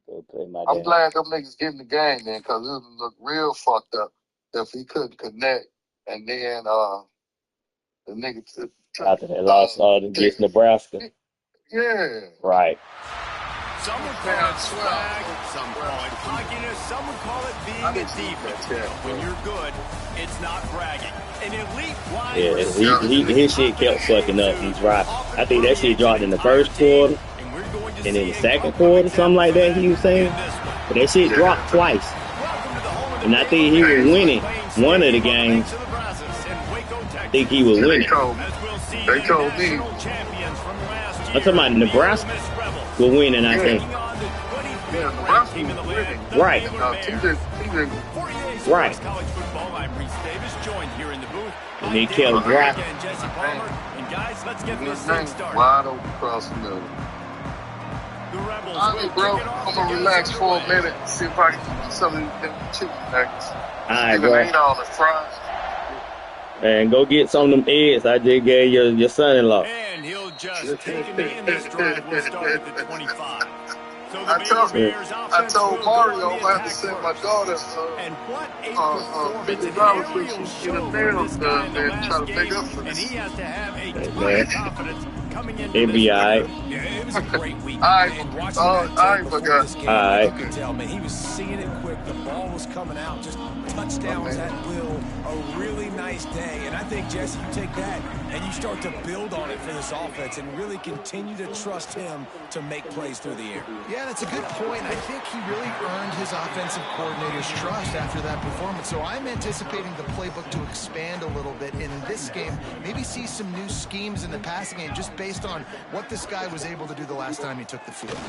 I'm glad them niggas getting the game, man, because it would look real fucked up if he couldn't connect. And then the nigga after they lost against Nebraska. Yeah. Right. Some would call it swag, some call it cockiness, some would call it being a defense. When you're good, it's not bragging. An elite wide his shit kept fucking up. He's right. I think that shit dropped in the first quarter, and in the second quarter, something like that. He was saying, but that shit dropped twice. And I think he was winning one of the games. I think he was winning. They told me. I'm talking about Nebraska. We're winning, I think. Yeah, Nebraska was winning. Right. Right. And they kept dropping. And guys, let's get this thing started. Wide open across the middle. All right, bro. I'm gonna relax for a minute and see if I can do some of these chicken nuggets. All right, bro. Ain't all the fries. And go get some of them eggs I just gave your son-in-law. And he'll just take him in. This drive will start at the 25. So the I told Mario I'm going to have to send my daughter $50 to get a nails done and try to make up for this. And he has to have a ton of confidence coming into It'll be all right. Yeah, it was a great week. I forgot. You could tell, man, he was seeing it quick. The ball was coming out, just touchdowns at will. A really nice day. And I think, Jesse, you take that and you start to build on it for this offense and really continue to trust him to make plays through the air. Yeah, that's a good point. I think he really earned his offensive coordinator's trust after that performance. So I'm anticipating the playbook to expand a little bit in this game. Maybe see some new schemes in the passing game just based on what this guy was able to do the last time he took the field.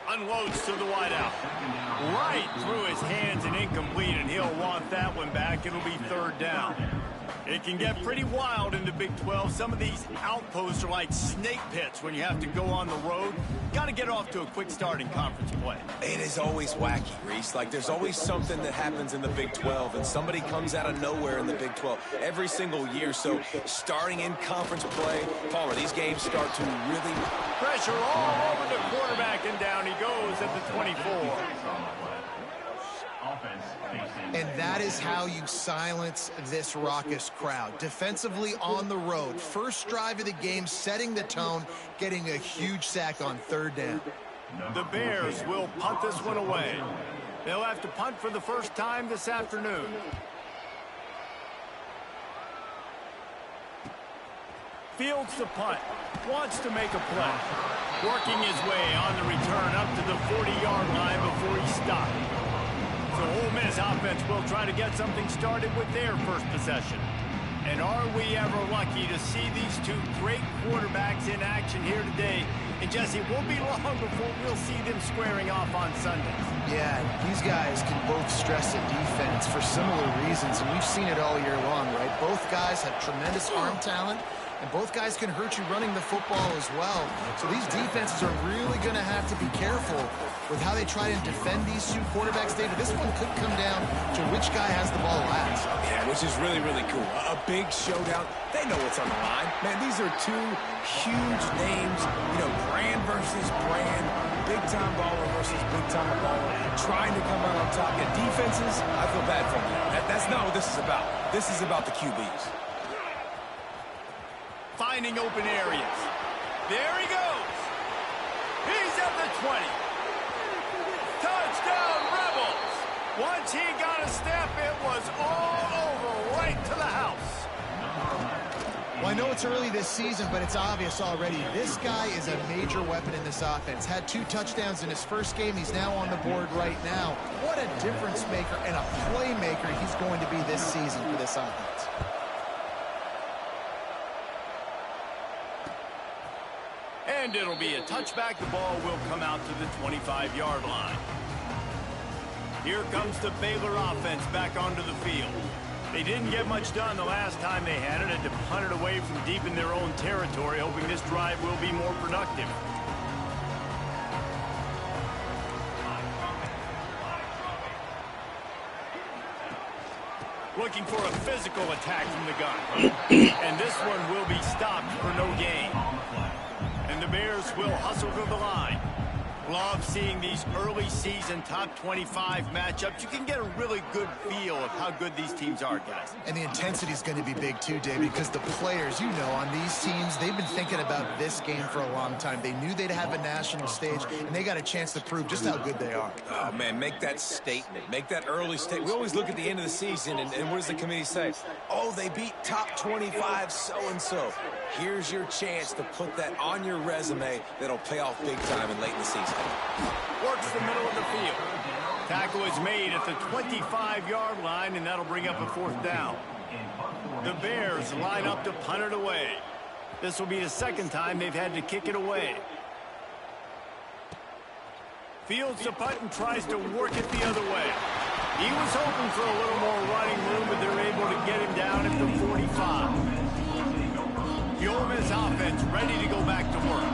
Unloads to the wideout. Right through his hands and incomplete, and he'll want that one back. It'll be third down. It can get pretty wild in the Big 12. Some of these outposts are like snake pits when you have to go on the road. Got to get off to a quick start in conference play. It is always wacky, Reese. Like, there's always something that happens in the Big 12, and somebody comes out of nowhere in the Big 12 every single year. So, starting in conference play, Palmer, these games start to really... Pressure all over the quarterback, and down he goes at the 24. And that is how you silence this raucous crowd. Defensively on the road. First drive of the game, setting the tone, getting a huge sack on third down. The Bears will punt this one away. They'll have to punt for the first time this afternoon. Fields the punt. Wants to make a play. Working his way on the return up to the 40-yard line before he stopped. So Ole Miss offense will try to get something started with their first possession. And are we ever lucky to see these two great quarterbacks in action here today? And Jesse, it won't be long before we'll see them squaring off on Sundays. Yeah, these guys can both stress a defense for similar reasons, and we've seen it all year long, right? Both guys have tremendous arm talent, and both guys can hurt you running the football as well. So these defenses are really going to have to be careful with how they try and defend these two quarterbacks. David, this one could come down to which guy has the ball last. Yeah, which is really, really cool. A big showdown. They know what's on the line. Man, these are two huge names. You know, brand versus brand. Big-time baller versus big-time baller. Trying to come out on top. Yeah, defenses, I feel bad for them. That's not what this is about. This is about the QBs. Finding open areas. There he goes. He's at the 20. Touchdown, Rebels. Once he got a step, it was all over, right to the house. Well, I know it's early this season, but it's obvious already. This guy is a major weapon in this offense. Had 2 touchdowns in his first game. He's now on the board right now. What a difference maker and a playmaker he's going to be this season for this offense. And it'll be a touchback. The ball will come out to the 25-yard line. Here comes the Baylor offense back onto the field. They didn't get much done the last time they had it. Had to punt it away from deep in their own territory, hoping this drive will be more productive. Looking for a physical attack from the gun. And this one will be stopped for no gain. And the Bears will hustle to the line. Love seeing these early season top 25 matchups. You can get a really good feel of how good these teams are, guys. And the intensity is going to be big too, Dave, because the players, you know, on these teams, they've been thinking about this game for a long time. They knew they'd have a national stage, and they got a chance to prove just how good they are. Oh, man, make that statement. Make that early statement. We always look at the end of the season, and what does the committee say? Oh, they beat top 25 so-and-so. Here's your chance to put that on your resume that'll pay off big time and late in the season. Works the middle of the field. Tackle is made at the 25-yard line, and that'll bring up a 4th down. The Bears line up to punt it away. This will be the 2nd time they've had to kick it away. Fields the punt and tries to work it the other way. He was hoping for a little more running room, but they're able to get him down at the 45. The Ole Miss offense ready to go back to work.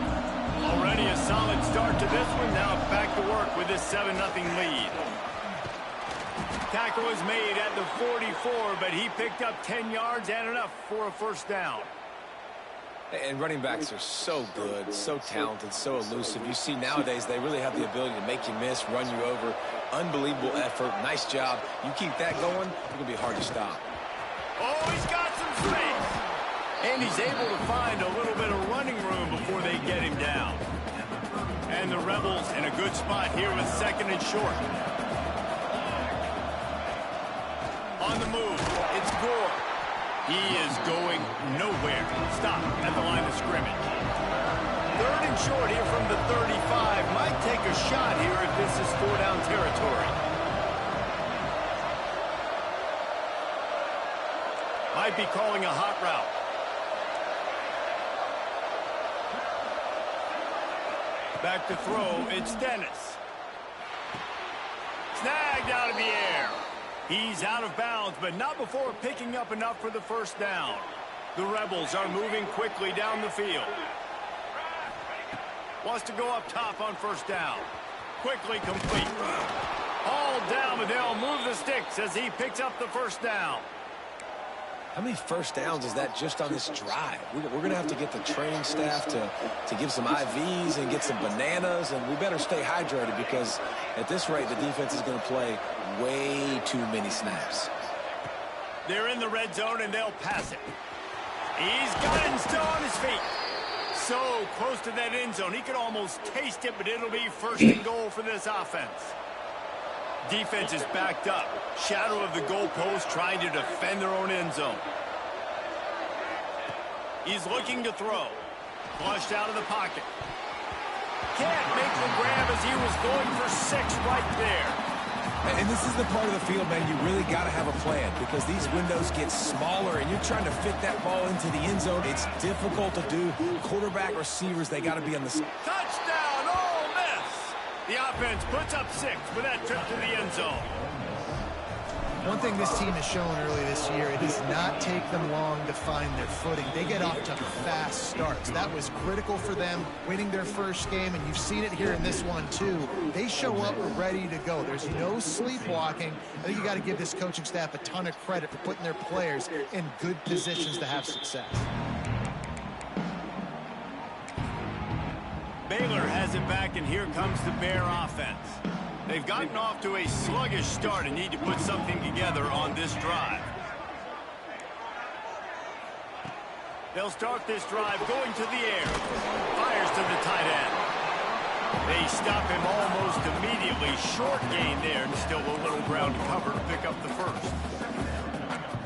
Already a solid start to this one. Now back to work with this 7-0 lead. Tackle is made at the 44, but he picked up 10 yards and enough for a 1st down. And running backs are so good, so talented, so elusive. You see nowadays they really have the ability to make you miss, run you over. Unbelievable effort. Nice job. You keep that going, it's going to be hard to stop. Oh, he's got some space. And he's able to find a little bit of running room before they get him down. And the Rebels in a good spot here with 2nd and short. On the move, it's Gore. He is going nowhere. Stop at the line of scrimmage. 3rd and short here from the 35. Might take a shot here if this is 4-down territory. Might be calling a hot route. Back to throw, it's Dennis. Snagged out of the air. He's out of bounds, but not before picking up enough for the 1st down. The Rebels are moving quickly down the field. Wants to go up top on 1st down. Quickly complete. All down, but they'll move the sticks as he picks up the 1st down. How many 1st downs is that just on this drive? We're going to have to get the training staff to give some IVs and get some bananas, and we better stay hydrated because at this rate, the defense is going to play way too many snaps. They're in the red zone, and they'll pass it. He's got it and still on his feet. So close to that end zone. He could almost taste it, but it'll be 1st and goal for this offense. Defense is backed up. Shadow of the goalpost trying to defend their own end zone. He's looking to throw. Flushed out of the pocket. Can't make the grab as he was going for 6 right there. And this is the part of the field, man, you really got to have a plan because these windows get smaller and you're trying to fit that ball into the end zone. It's difficult to do. Quarterback, receivers, they got to be on the... Touchdown, Ole Miss! The offense puts up 6 with that trip to the end zone. One thing this team has shown early this year, it does not take them long to find their footing. They get off to fast starts. That was critical for them, winning their 1st game, and you've seen it here in this one, too. They show up ready to go. There's no sleepwalking. I think you got to give this coaching staff a ton of credit for putting their players in good positions to have success. Baylor has it back, and here comes the Bear offense. They've gotten off to a sluggish start and need to put something together on this drive. They'll start this drive going to the air. Fires to the tight end. They stop him almost immediately. Short gain there, and still a little ground to cover to pick up the 1st.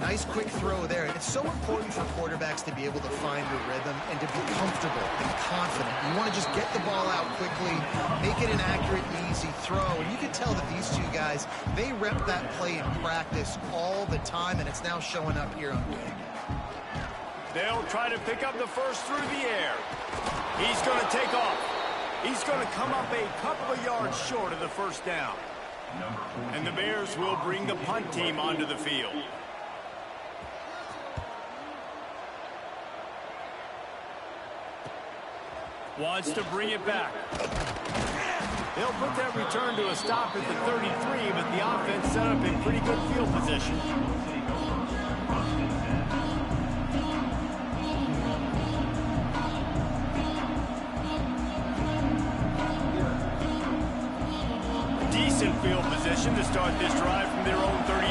Nice quick throw there. And it's so important for quarterbacks to be able to find a rhythm and to be comfortable and confident. You want to just get the ball out quickly, make it an accurate and easy throw. And you can tell that these two guys, they rep that play in practice all the time, and it's now showing up here on game. They'll try to pick up the 1st through the air. He's going to take off. He's going to come up a couple of yards short of the 1st down. And the Bears will bring the punt team onto the field. Wants to bring it back. They'll put that return to a stop at the 33, but the offense set up in pretty good field position. field position to start this drive from their own 33.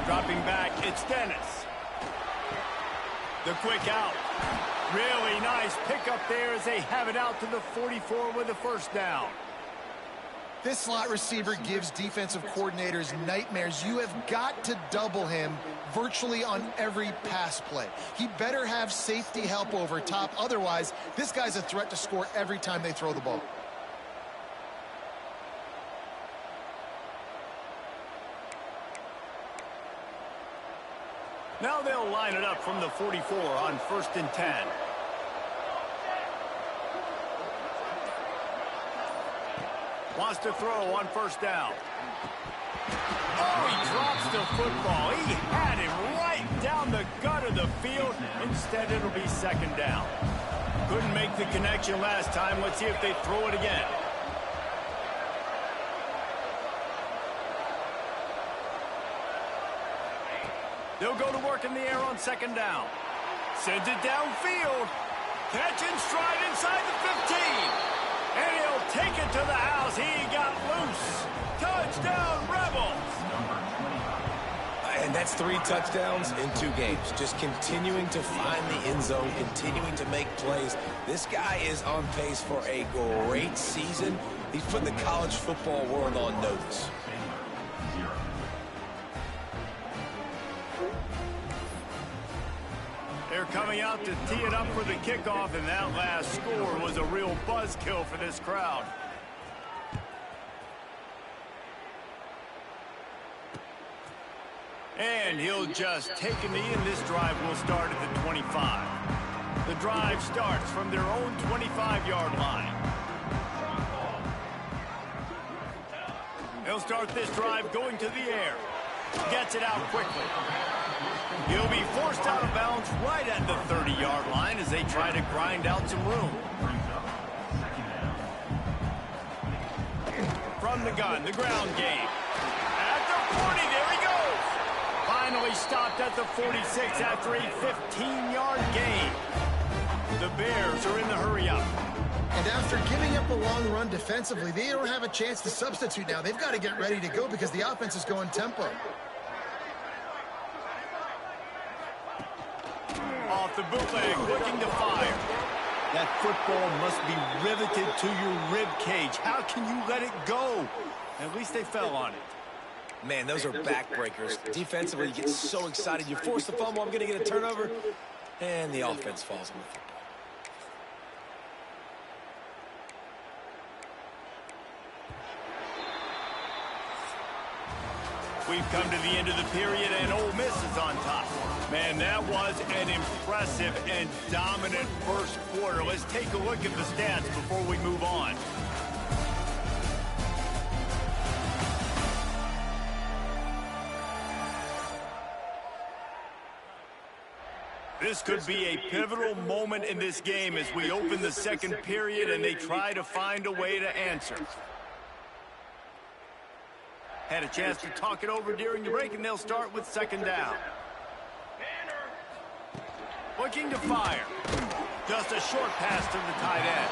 Dropping back, it's Dennis. The quick out. Really nice pickup there as they have it out to the 44 with a first down. This slot receiver gives defensive coordinators nightmares. You have got to double him virtually on every pass play. He better have safety help over top. Otherwise, this guy's a threat to score every time they throw the ball. Now they'll line it up from the 44 on 1st and 10. Wants to throw on first down. Oh, he drops the football. He had him right down the gut of the field. Instead, it'll be second down. Couldn't make the connection last time. Let's see if they throw it again. They'll go to work in the air on second down. Sends it downfield. Catch and stride inside the 15. And he'll take it to the house. He got loose. Touchdown, Rebels. And that's 3 touchdowns in 2 games. Just continuing to find the end zone, continuing to make plays. This guy is on pace for a great season. He's putting the college football world on notice. They're coming out to tee it up for the kickoff, and that last score was a real buzzkill for this crowd. And he'll just take a knee, and this drive will start at the 25. The drive starts from their own 25-yard line. They'll start this drive going to the air. Gets it out quickly. He'll be forced out of bounds right at the 30-yard line as they try to grind out some room. From the gun, the ground game. At the 40, there he goes. Finally stopped at the 46 after a 15-yard gain. The Bears are in the hurry-up. And after giving up a long run defensively, they don't have a chance to substitute now. They've got to get ready to go because the offense is going tempo. Off the bootleg, looking to fire. That football must be riveted to your rib cage. How can you let it go? At least they fell on it. Man, those are backbreakers. Defensively, you get so excited. You force the fumble, I'm going to get a turnover, and the offense falls on the football. We've come to the end of the period, and Ole Miss is on top. Man, that was an impressive and dominant first quarter. Let's take a look at the stats before we move on. This could be a pivotal moment in this game as we open the second period and they try to find a way to answer. Had a chance to talk it over during the break, and they'll start with second down. Looking to fire. Just a short pass to the tight end.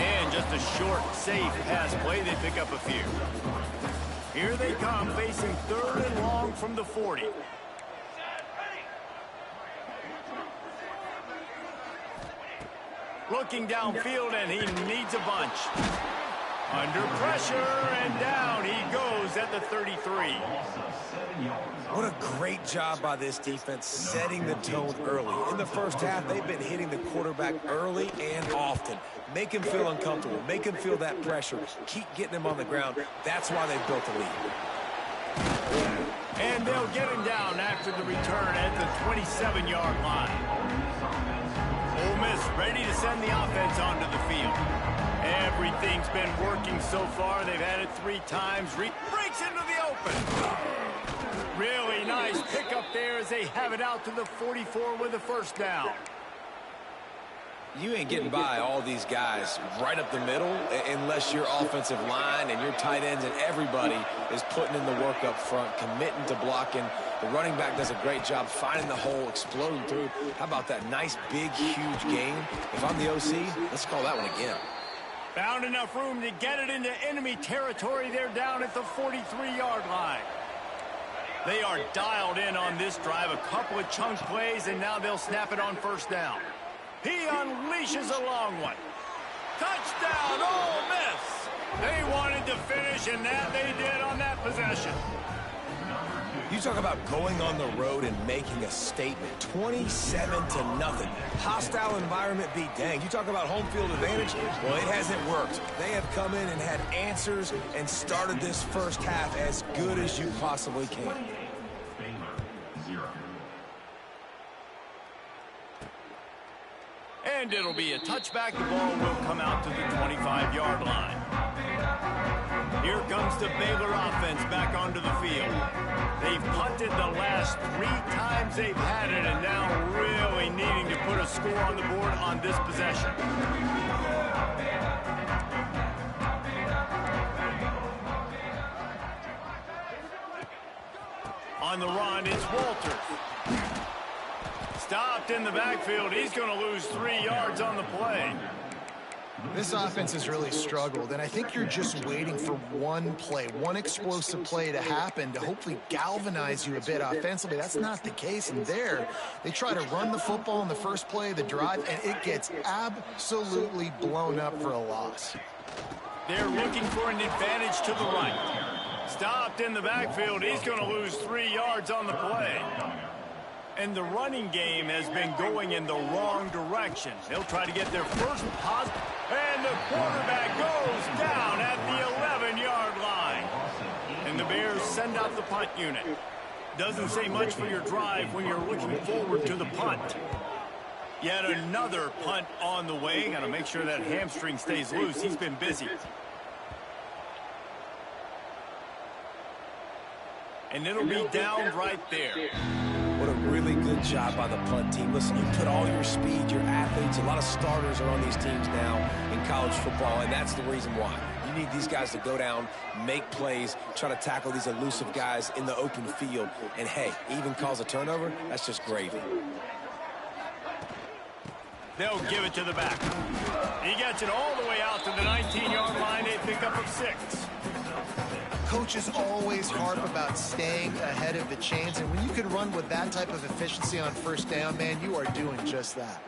And just a short, safe pass play. They pick up a few. Here they come, facing 3rd and long from the 40. Looking downfield, and he needs a bunch. Under pressure, and down he goes at the 33. What a great job by this defense setting the tone early. In the first half, they've been hitting the quarterback early and often. Make him feel uncomfortable. Make him feel that pressure. Keep getting him on the ground. That's why they've built a lead. And they'll get him down after the return at the 27-yard line. Ole Miss ready to send the offense onto the field. Everything's been working so far. They've had it 3 times. Breaks into the open. Really nice pickup there as they have it out to the 44 with a first down. You ain't getting by all these guys right up the middle unless your offensive line and your tight ends and everybody is putting in the work up front, committing to blocking. The running back does a great job finding the hole, exploding through. How about that nice, big, huge gain? If I'm the OC, let's call that one again. Found enough room to get it into enemy territory. They're down at the 43-yard line. They are dialed in on this drive. A couple of chunk plays, and now they'll snap it on first down. He unleashes a long one. Touchdown, Ole Miss! They wanted to finish, and that they did on that possession. You talk about going on the road and making a statement. 27-0. Hostile environment be dang. You talk about home field advantage? Well, it hasn't worked. They have come in and had answers and started this first half as good as you possibly can. And it'll be a touchback. The ball will come out to the 25-yard line. Here comes the Baylor offense back onto the field. They've punted the last 3 times they've had it, and now really needing to put a score on the board on this possession. On the run, it's Walters. Stopped in the backfield. He's going to lose 3 yards on the play. This offense has really struggled, and I think you're just waiting for one play, one explosive play to happen to hopefully galvanize you a bit offensively. That's not the case, and there, they try to run the football in the first play of the drive, and it gets absolutely blown up for a loss. They're looking for an advantage to the right. Stopped in the backfield. He's going to lose 3 yards on the play. And the running game has been going in the wrong direction. They'll try to get their first positive. And the quarterback goes down at the 11-yard line. And the Bears send out the punt unit. Doesn't say much for your drive when you're looking forward to the punt. Yet another punt on the way. Got to make sure that hamstring stays loose. He's been busy. And it'll be down right there. What a really good job by the punt team. Listen, you put all your speed, your athletes, a lot of starters are on these teams now in college football, and that's the reason why. You need these guys to go down, make plays, try to tackle these elusive guys in the open field, and hey, even cause a turnover, that's just gravy. They'll give it to the back. He gets it all the way out to the 19-yard line, a pickup of 6. Coaches always harp about staying ahead of the chains, and when you can run with that type of efficiency on first down, man, you are doing just that.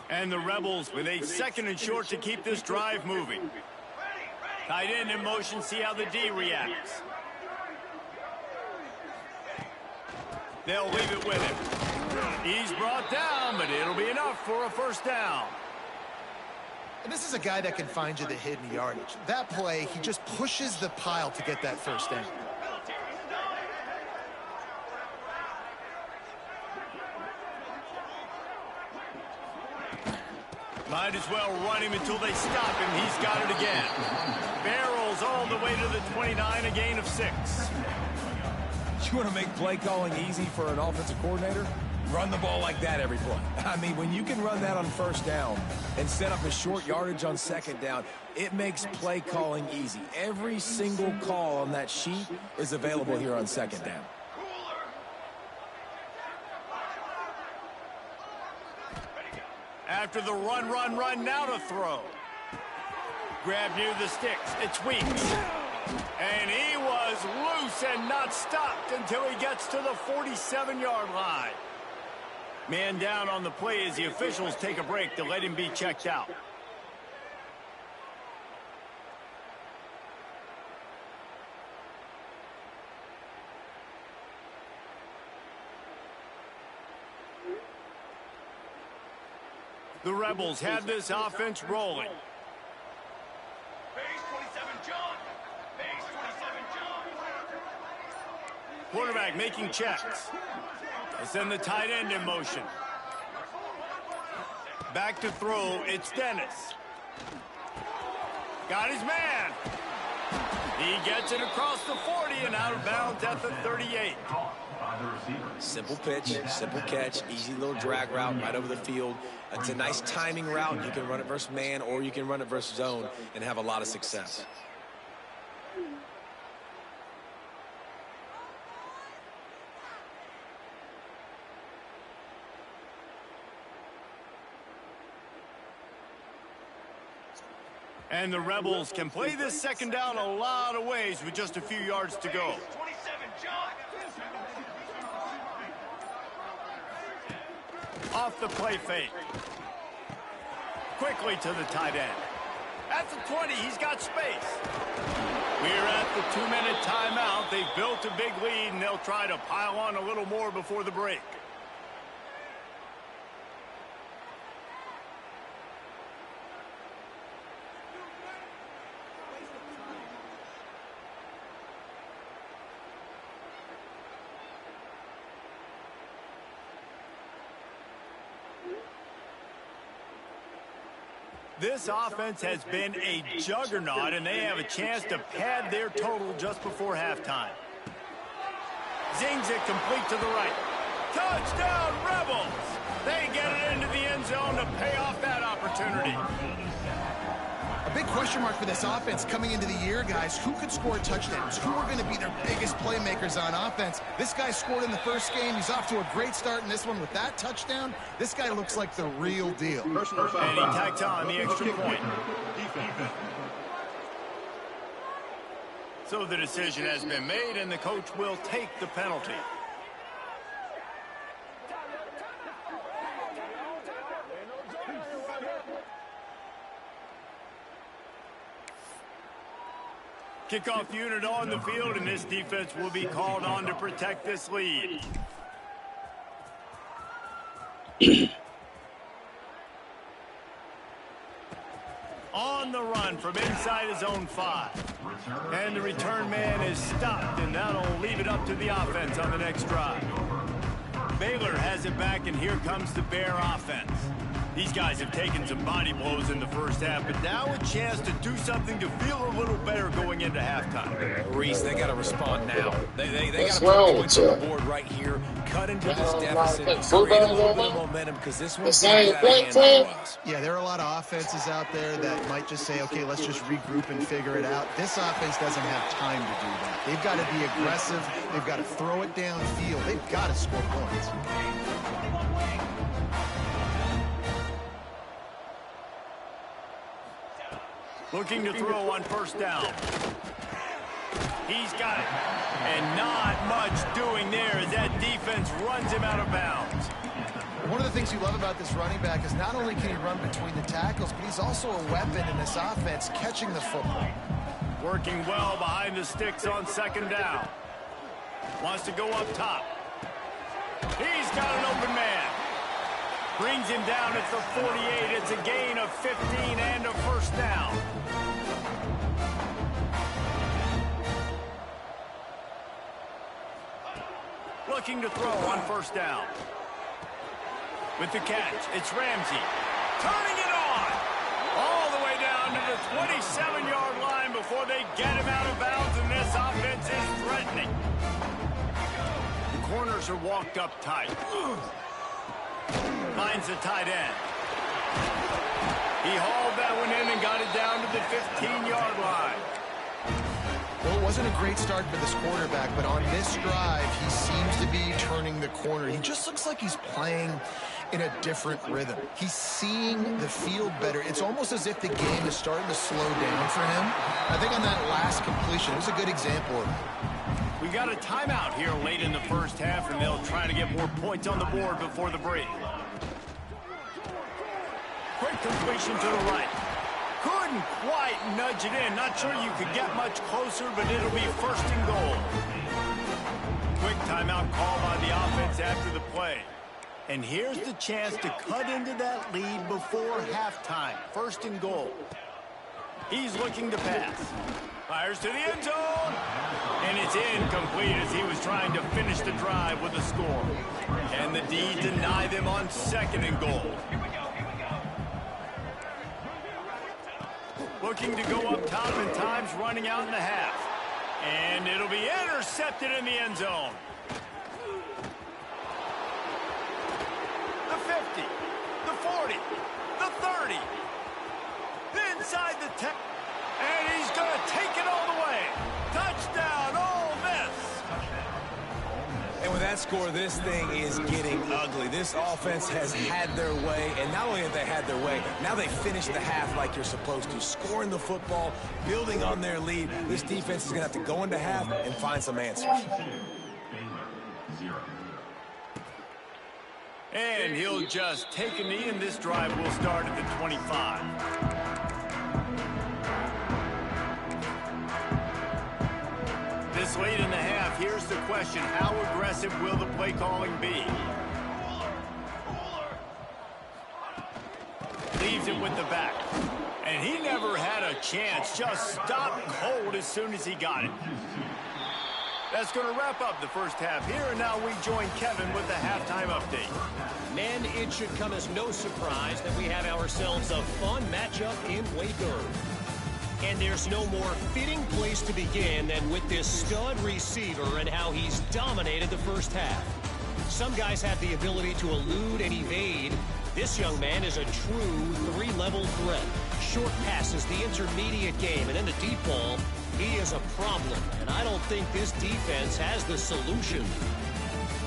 And the Rebels with a 2nd and short to keep this drive moving. Tight end in motion, see how the D reacts. They'll leave it with him. He's brought down, but it'll be enough for a first down. And this is a guy that can find you the hidden yardage. That play, he just pushes the pile to get that first down. Might as well run him until they stop him. He's got it again. Barrels all the way to the 29, a gain of 6. You want to make play calling easy for an offensive coordinator? Run the ball like that every play. I mean, when you can run that on first down and set up a short yardage on second down, it makes play calling easy. Every single call on that sheet is available here on second down. After the run, now to throw. Grab near the sticks. It's Weeks. And he was loose and not stopped until he gets to the 47-yard line. Man down on the play as the officials take a break to let him be checked out. The Rebels have this offense rolling. Quarterback making checks. They send the tight end in motion. Back to throw, it's Dennis. Got his man. He gets it across the 40 and out of bounds at the 38. Simple pitch, simple catch, easy little drag route right over the field. It's a nice timing route. You can run it versus man or you can run it versus zone and have a lot of success. And the Rebels can play this second down a lot of ways with just a few yards to go. Off the play fake. Quickly to the tight end. At the 20, he's got space. We're at the 2-minute timeout. They've built a big lead, and they'll try to pile on a little more before the break. This offense has been a juggernaut, and they have a chance to pad their total just before halftime. Zings it complete to the right. Touchdown, Rebels! They get it into the end zone to pay off that opportunity. A big question mark for this offense coming into the year, guys. Who could score touchdowns? Who are going to be their biggest playmakers on offense? This guy scored in the first game. He's off to a great start in this one with that touchdown. This guy looks like the real deal. And he tacked on the extra point. So the decision has been made, and the coach will take the penalty. Kickoff unit on the field, and this defense will be called on to protect this lead. On the run from inside his own 5. And the return man is stopped, and that'll leave it up to the offense on the next drive. Baylor has it back, and here comes the Bear offense. These guys have taken some body blows in the first half, but now a chance to do something to feel a little better going into halftime. Reese, they got to respond now. They got to put points on the board right here, cut into this deficit, create a little bit of momentum, because this one's going to be out of hand otherwise. Yeah, there are a lot of offenses out there that might just say, okay, let's just regroup and figure it out. This offense doesn't have time to do that. They've got to be aggressive. They've got to throw it downfield. They've got to score points. Looking to throw on first down. He's got it. And not much doing there as that defense runs him out of bounds. One of the things you love about this running back is not only can he run between the tackles, but he's also a weapon in this offense, catching the football. Working well behind the sticks on second down. Wants to go up top. He's got an open man. Brings him down at the 48. It's a gain of 15 and a first down. Looking to throw on first down. With the catch, it's Ramsey. Turning it on. All the way down to the 27-yard line before they get him out of bounds, and this offense is threatening. The corners are walked up tight. Finds the tight end. He hauled that one in and got it down to the 15-yard line. Well, it wasn't a great start for this quarterback, but on this drive, he seems to be turning the corner. He just looks like he's playing in a different rhythm. He's seeing the field better. It's almost as if the game is starting to slow down for him. I think on that last completion, it was a good example of it. We got a timeout here late in the first half, and they'll try to get more points on the board before the break. Quick completion to the right. Couldn't quite nudge it in. Not sure you could get much closer, but it'll be first and goal. Quick timeout call by the offense after the play. And here's the chance to cut into that lead before halftime. First and goal. He's looking to pass. Fires to the end zone. And it's incomplete as he was trying to finish the drive with a score. And the D deny them on second and goal. Looking to go up top, and time's running out in the half. And it'll be intercepted in the end zone. The 50, the 40, the 30. Inside the 10. And he's going to take it all the way. Touchdown, Ole Miss. And with that that score, this thing is getting ugly. This offense has had their way, and not only have they had their way, now they finish the half like you're supposed to, scoring the football, building on their lead. This defense is going to have to go into half and find some answers. And he'll just take a knee, and this drive will start at the 25. This late in the half, here's the question: how aggressive will the play calling be? Leaves it with the back. And he never had a chance. Just stopped cold as soon as he got it. That's going to wrap up the first half here, and now we join Kevin with the halftime update. Men, it should come as no surprise that we have ourselves a fun matchup in Waco. And there's no more fitting place to begin than with this stud receiver and how he's dominated the first half. Some guys have the ability to elude and evade. This young man is a true three-level threat. Short passes, the intermediate game, and then the deep ball. He is a problem, and I don't think this defense has the solution.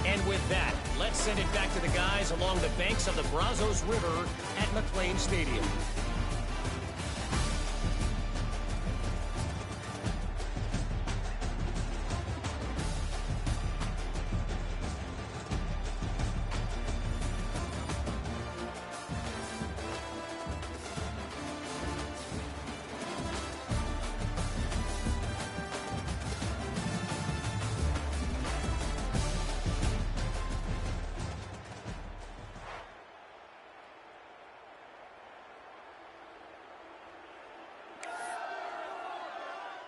And with that, let's send it back to the guys along the banks of the Brazos River at McLean Stadium.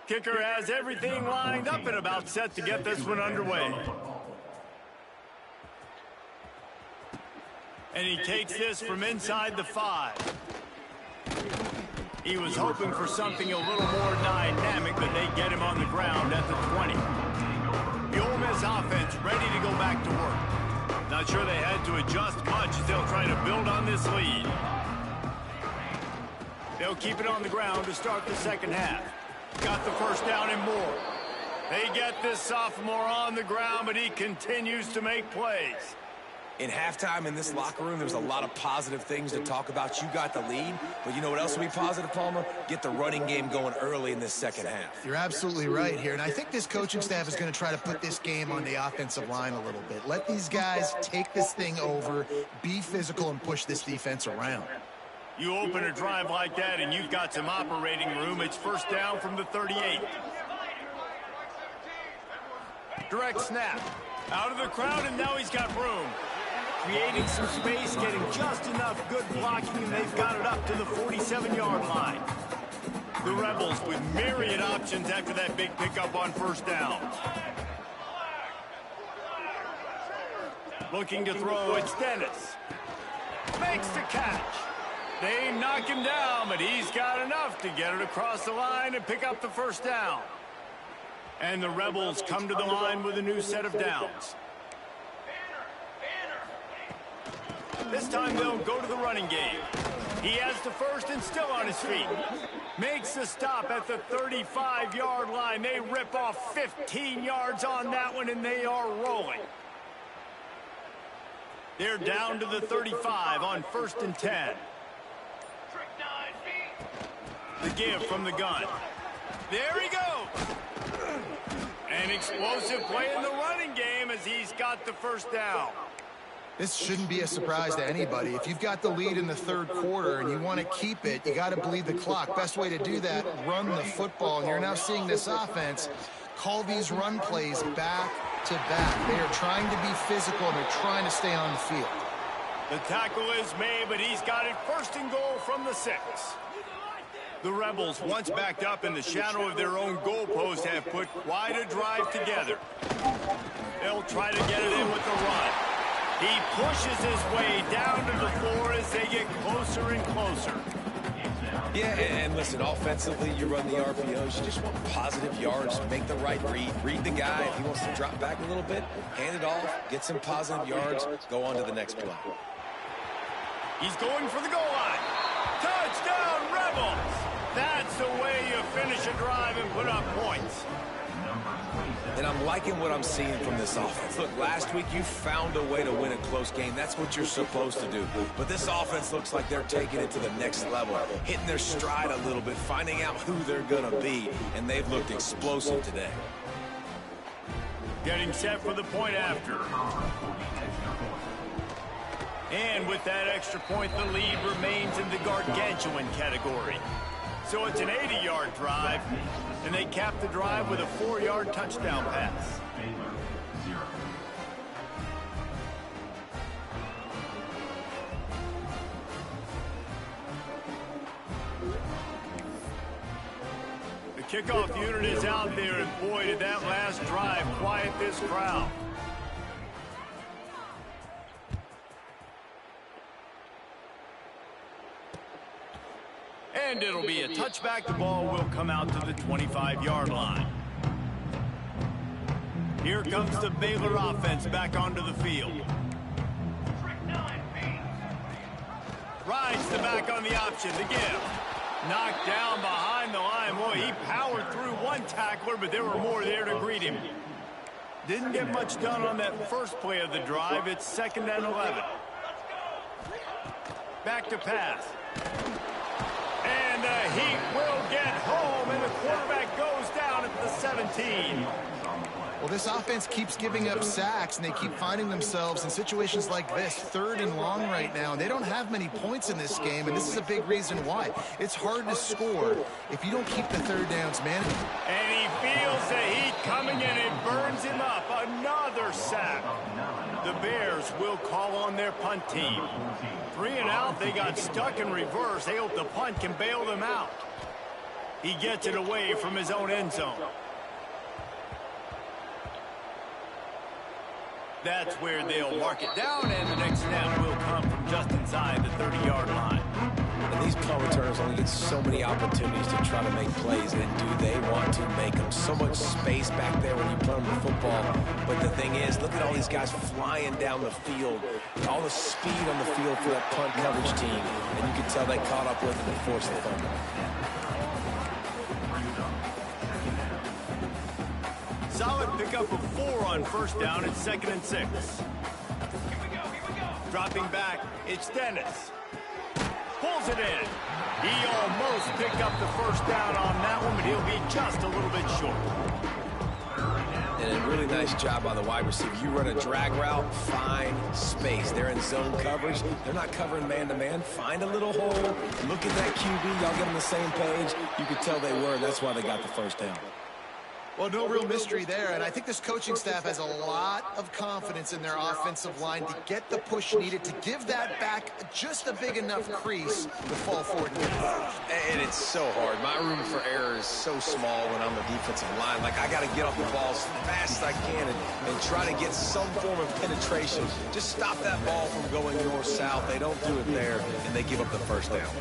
Kicker has everything lined up and about set to get this one underway. And he takes this from inside the 5. He was hoping for something a little more dynamic, but they get him on the ground at the 20. The Ole Miss offense ready to go back to work. Not sure they had to adjust much as they'll try to build on this lead. They'll keep it on the ground to start the second half. Got the first down and more. They get this sophomore on the ground, but he continues to make plays. In halftime in this locker room, there's a lot of positive things to talk about. You got the lead, but you know what else will be positive, Palmer? Get the running game going early in this second half. You're absolutely right here, and I think this coaching staff is going to try to put this game on the offensive line a little bit. Let these guys take this thing over, be physical, and push this defense around. You open a drive like that and you've got some operating room. It's first down from the 38. Direct snap. Out of the crowd, and now he's got room. Creating some space, getting just enough good blocking, and they've got it up to the 47-yard line. The Rebels with myriad options after that big pickup on first down. Looking to throw, it's Dennis. Makes the catch. They knock him down, but he's got enough to get it across the line and pick up the first down. And the Rebels come to the line with a new set of downs. This time they'll go to the running game. He has the first and still on his feet. Makes the stop at the 35-yard line. They rip off 15 yards on that one, and they are rolling. They're down to the 35 on 1st and 10. The give from the gun. There he goes. An explosive play in the running game as he's got the first down. This shouldn't be a surprise to anybody. If you've got the lead in the third quarter and you want to keep it, you got to bleed the clock. Best way to do that, run the football. And you're now seeing this offense call these run plays back to back. They are trying to be physical, and they're trying to stay on the field. The tackle is made, but he's got it first and goal from the 6. The Rebels, once backed up in the shadow of their own goalpost, have put quite a drive together. They'll try to get it in with the run. He pushes his way down to the floor as they get closer and closer. Yeah, and listen, offensively, you run the RPOs. You just want positive yards, make the right read. Read the guy. If he wants to drop back a little bit, hand it off, get some positive yards, go on to the next play. He's going for the goal line. Touchdown, Rebels! That's the way you finish a drive and put up points. And I'm liking what I'm seeing from this offense. Look, last week you found a way to win a close game. That's what you're supposed to do. But this offense looks like they're taking it to the next level, hitting their stride a little bit, finding out who they're going to be. And they've looked explosive today. Getting set for the point after. And with that extra point, the lead remains in the gargantuan category. So it's an 80-yard drive, and they cap the drive with a 4-yard touchdown pass. The kickoff unit is out there, and boy, did that last drive quiet this crowd. And it'll be a touchback. The ball will come out to the 25-yard line. Here comes the Baylor offense back onto the field. Rides the back on the option to give. Knocked down behind the line. Boy, he powered through one tackler, but there were more there to greet him. Didn't get much done on that first play of the drive. It's 2nd and 11. Back to pass. And the Heat will get home, and the quarterback goes down at the 17. Well, this offense keeps giving up sacks, and they keep finding themselves in situations like this, 3rd and long right now. They don't have many points in this game, and this is a big reason why. It's hard to score if you don't keep the 3rd downs manageable. And he feels the heat coming in and burns him up. Another sack. The Bears will call on their punt team. 3 and out, they got stuck in reverse. They hope the punt can bail them out. He gets it away from his own end zone. That's where they'll mark it down, and the next snap will come from just inside the 30-yard line. And these punt returners only get so many opportunities to try to make plays, and do they want to make them? So much space back there when you play them the football. But the thing is, look at all these guys flying down the field. All the speed on the field for that punt coverage team. And you can tell they caught up with it and forced the fumble. Solid pickup of 4 on 1st down. It's 2nd and 6. Here we go. Dropping back, it's Dennis. Pulls it in. He almost picked up the 1st down on that one, but he'll be just a little bit short. And a really nice job by the wide receiver. You run a drag route, find space. They're in zone coverage. They're not covering man-to-man. Find a little hole. Look at that QB. Y'all get on the same page. You could tell they were, and that's why they got the 1st down. Well, no real mystery there, and I think this coaching staff has a lot of confidence in their offensive line to get the push needed to give that back just a big enough crease to fall forward. And it's so hard. My room for error is so small when I'm the defensive line. Like, I got to get off the ball as fast as I can and try to get some form of penetration. Just stop that ball from going north-south. They don't do it there, and they give up the 1st down.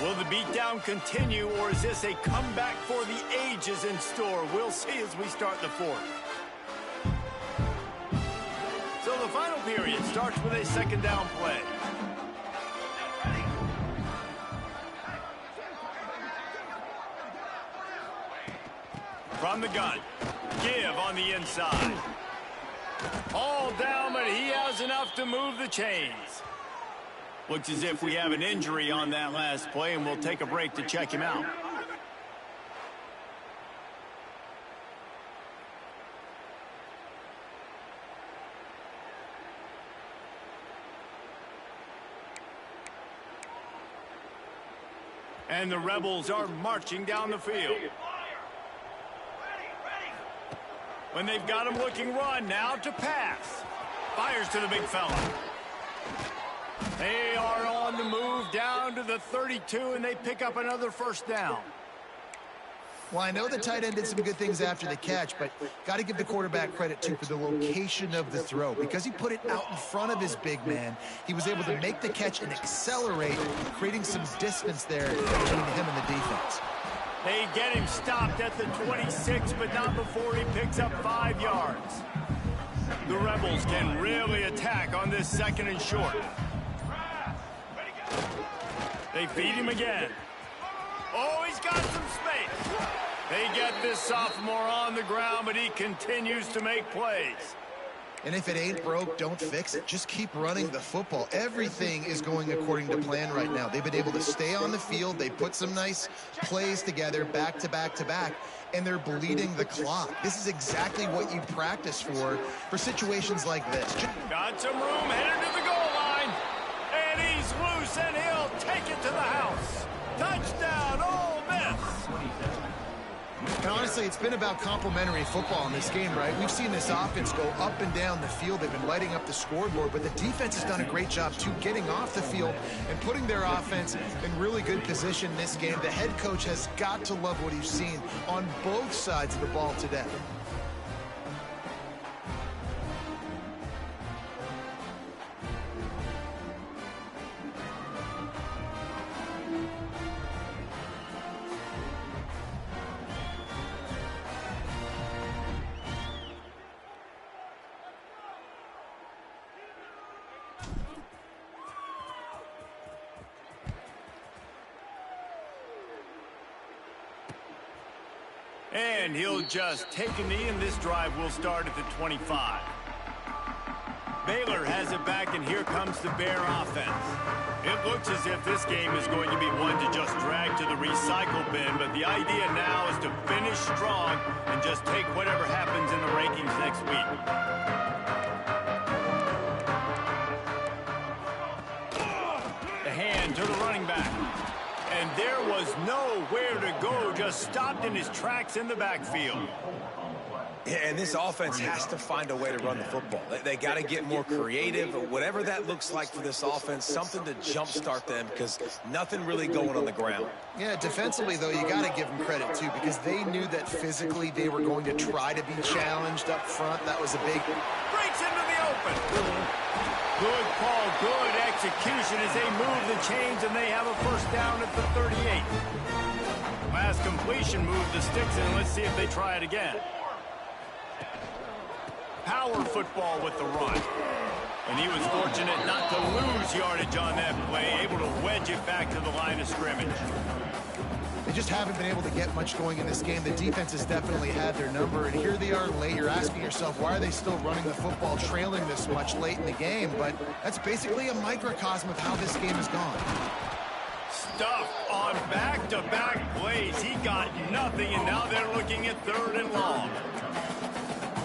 Will the beatdown continue, or is this a comeback for the ages in store? We'll see as we start the 4th. So the final period starts with a 2nd down play. From the gun, give on the inside. All down, but he has enough to move the chains. Looks as if we have an injury on that last play, and we'll take a break to check him out. And the Rebels are marching down the field. When they've got him looking run, now to pass. Fires to the big fella. They are on the move down to the 32, and they pick up another 1st down. Well, I know the tight end did some good things after the catch, but got to give the quarterback credit, too, for the location of the throw. Because he put it out in front of his big man, he was able to make the catch and accelerate, creating some distance there between him and the defense. They get him stopped at the 26, but not before he picks up 5 yards. The Rebels can really attack on this 2nd and short. They feed him again. Oh, he's got some space. They get this sophomore on the ground, but he continues to make plays. And if it ain't broke, don't fix it. Just keep running the football. Everything is going according to plan right now. They've been able to stay on the field. They put some nice plays together, back to back to back, and they're bleeding the clock. This is exactly what you practice for situations like this. Got some room, headed to the goal line. And he's loose, and he'll take it to the house. Touchdown, Ole Miss. And honestly, it's been about complementary football in this game, right? We've seen this offense go up and down the field. They've been lighting up the scoreboard, but the defense has done a great job, too, getting off the field and putting their offense in really good position in this game. The head coach has got to love what he's seen on both sides of the ball today. And he'll just take a knee, and this drive will start at the 25. Baylor has it back, and here comes the Bear offense. It looks as if this game is going to be one to just drag to the recycle bin, but the idea now is to finish strong and just take whatever happens in the rankings next week. The hand to the running back. And there was nowhere to go, just stopped in his tracks in the backfield. Yeah, and this offense has to find a way to run the football. They got to get more creative, whatever that looks like for this offense, something to jumpstart them because nothing really going on the ground. Yeah, defensively, though, you got to give them credit, too, because they knew that physically they were going to try to be challenged up front. That was a big... Breaks into the open. Good call, good execution as they move the chains, and they have a first down at the 38. Last completion moved the sticks in. Let's see if they try it again. Power football with the run. And he was fortunate not to lose yardage on that play, able to wedge it back to the line of scrimmage. They just haven't been able to get much going in this game. The defense has definitely had their number, and here they are late. You're asking yourself, why are they still running the football, trailing this much late in the game? But that's basically a microcosm of how this game has gone. Stuffed on back-to-back plays. He got nothing, and now they're looking at 3rd and long.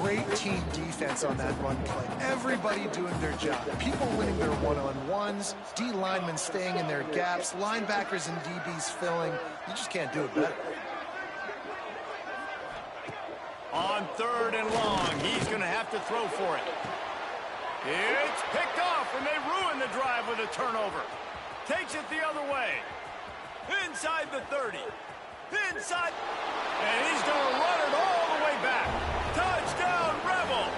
Great team defense on that run play. Everybody doing their job. People winning their one-on-ones, D linemen staying in their gaps, linebackers and DBs filling. You just can't do it better. On 3rd and long, he's going to have to throw for it. It's picked off, and they ruin the drive with a turnover. Takes it the other way. Inside the 30. Inside. And he's going to run it all the way back. Touchdown, Rebels!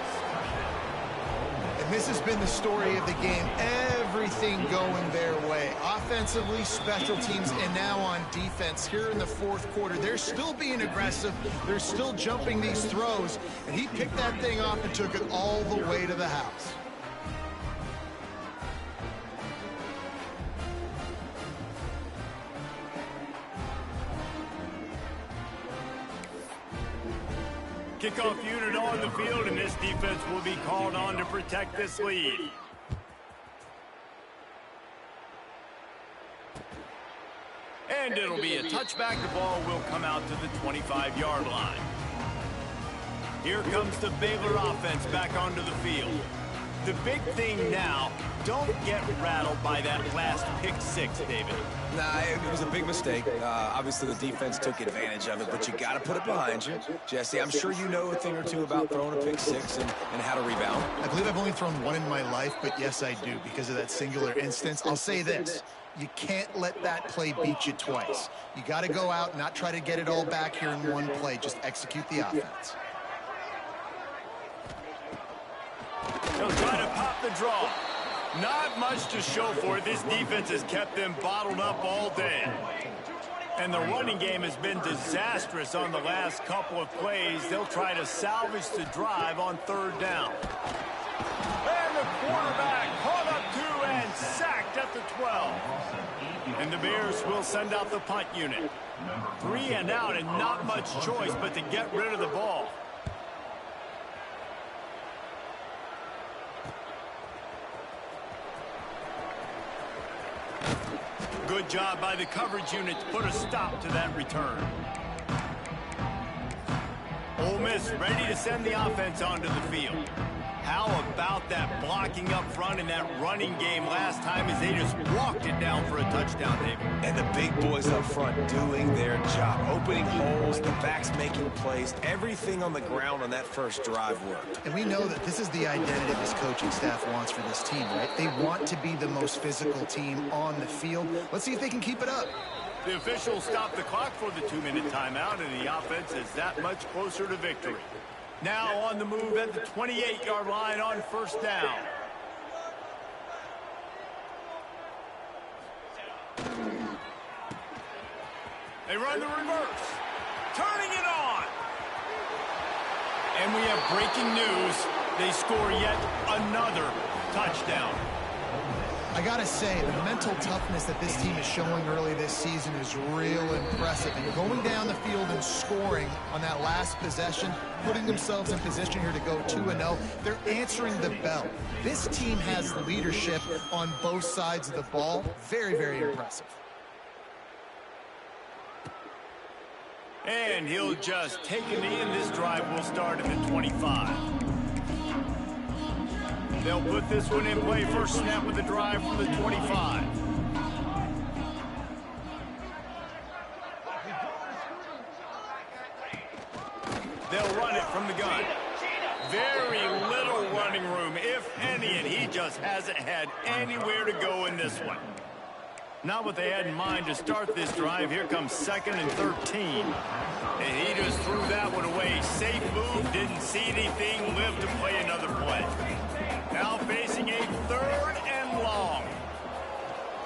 And this has been the story of the game. Everything going their way. Offensively, special teams, and now on defense. Here in the 4th quarter, they're still being aggressive. They're still jumping these throws. And he picked that thing off and took it all the way to the house. Kickoff unit on the field, and this defense will be called on to protect this lead. And it'll be a touchback. The ball will come out to the 25-yard line. Here comes the Baylor offense back onto the field. The big thing now, don't get rattled by that last pick 6, David. Nah, it was a big mistake. Obviously, the defense took advantage of it, but you got to put it behind you. Jesse, I'm sure you know a thing or two about throwing a pick 6 and how to rebound. I believe I've only thrown one in my life, but yes, I do, because of that singular instance. I'll say this. You can't let that play beat you twice. You got to go out and not try to get it all back here in one play. Just execute the offense. He'll try to pop the draw. Not much to show for it. This defense has kept them bottled up all day. And the running game has been disastrous on the last couple of plays. They'll try to salvage the drive on 3rd down. And the quarterback caught up to and sacked at the 12. And the Bears will send out the punt unit. 3 and out and not much choice but to get rid of the ball. Good job by the coverage unit to put a stop to that return. Ole Miss ready to send the offense onto the field. How about that blocking up front in that running game last time as they just walked it down for a touchdown, David? And the big boys up front doing their job. Opening holes, the backs making plays. Everything on the ground on that first drive worked. And we know that this is the identity this coaching staff wants for this team, right? They want to be the most physical team on the field. Let's see if they can keep it up. The officials stopped the clock for the 2-minute timeout, and the offense is that much closer to victory. Now on the move at the 28-yard line on first down. They run the reverse. Turning it on. And we have breaking news. They score yet another touchdown. I gotta say, the mental toughness that this team is showing early this season is real impressive. And going down the field and scoring on that last possession, putting themselves in position here to go 2-0, they're answering the bell. This team has leadership on both sides of the ball. Very, very impressive. And he'll just take a knee, and this drive will start at the 25. They'll put this one in play. First snap of the drive from the 25. They'll run it from the gun. Very little running room, if any, and he just hasn't had anywhere to go in this one. Not what they had in mind to start this drive. Here comes 2nd and 13. And he just threw that one away. Safe move, didn't see anything, lived to play another play. Now facing a 3rd and long.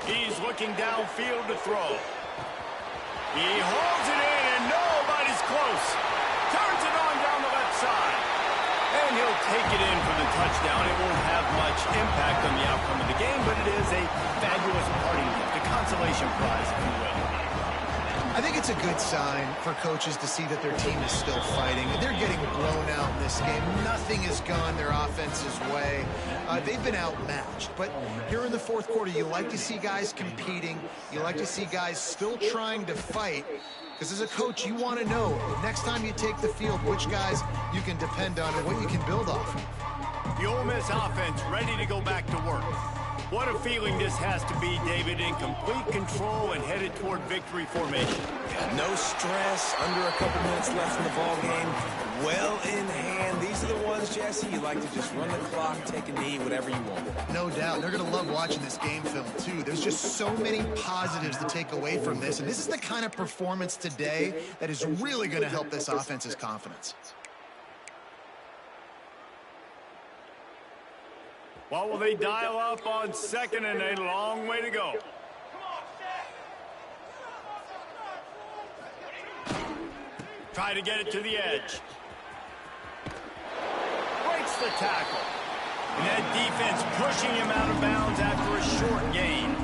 He's looking downfield to throw. He holds it in, and nobody's close. Turns it on down the left side. And he'll take it in for the touchdown. It won't have much impact on the outcome of the game, but it is a fabulous parting gift, a consolation prize, if you will. I think it's a good sign for coaches to see that their team is still fighting. They're getting blown out in this game. Nothing has gone their offense's way. They've been outmatched. But here in the 4th quarter, you like to see guys competing. You like to see guys still trying to fight. Because as a coach, you want to know, next time you take the field, which guys you can depend on and what you can build off. The Ole Miss offense ready to go back to work. What a feeling this has to be, David, in complete control and headed toward victory formation. No stress, under a couple minutes left in the ball game. Well in hand. These are the ones, Jesse, you like to just run the clock, take a knee, whatever you want. No doubt. They're going to love watching this game film, too. There's just so many positives to take away from this. And this is the kind of performance today that is really going to help this offense's confidence. What will they dial up on 2nd and a long way to go? Try to get it to the edge. Breaks the tackle. And that defense pushing him out of bounds after a short gain.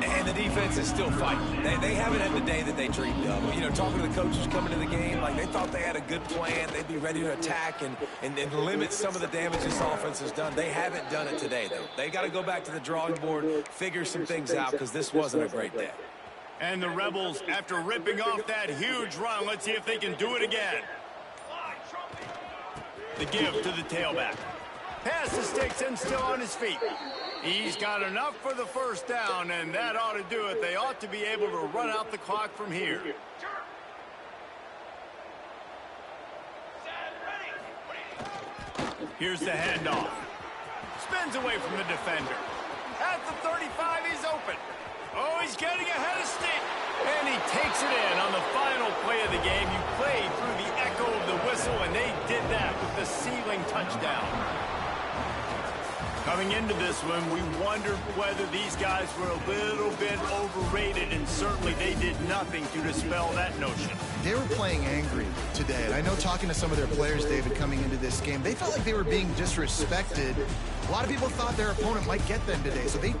And the defense is still fighting. They haven't had the day that they dreamed of. You know, talking to the coaches coming to the game, like they thought they had a good plan. They'd be ready to attack and limit some of the damage this offense has done. They haven't done it today, though. They got to go back to the drawing board, figure some things out, because this wasn't a great day. And the Rebels, after ripping off that huge run, let's see if they can do it again. The give to the tailback. Pass to sticks and still on his feet. He's got enough for the first down, and that ought to do it. They ought to be able to run out the clock from here. Here's the handoff. Spins away from the defender. At the 35, he's open. Oh, he's getting ahead of steam. And he takes it in on the final play of the game. You played through the echo of the whistle, and they did that with the ceiling touchdown. Coming into this one, we wondered whether these guys were a little bit overrated, and certainly they did nothing to dispel that notion. They were playing angry today, and I know talking to some of their players, David, coming into this game, they felt like they were being disrespected. A lot of people thought their opponent might get them today, so they